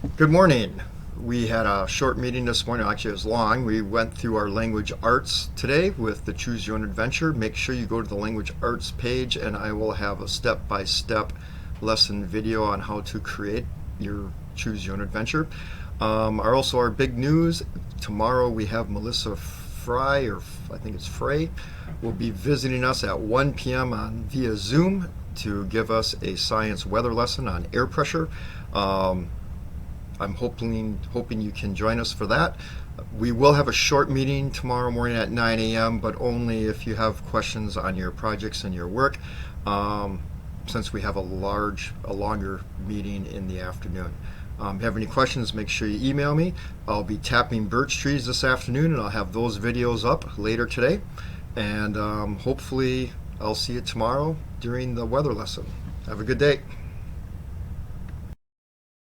Good morning. We had a short meeting this morning. Actually, it was long. We went through our language arts today with the Choose Your Own Adventure. Make sure you go to the language arts page, and I will have a step-by-step lesson video on how to create your Choose Your Own Adventure. Our big news tomorrow we have Melissa Fry, or I think it's Frey, will be visiting us at 1 p.m. on via Zoom to give us a science weather lesson on air pressure. I'm hoping you can join us for that. We will have a short meeting tomorrow morning at 9 a.m., but only if you have questions on your projects and your work, since we have a longer meeting in the afternoon. If you have any questions, make sure you email me. I'll be tapping birch trees this afternoon, and I'll have those videos up later today. And hopefully, I'll see you tomorrow during the weather lesson. Have a good day.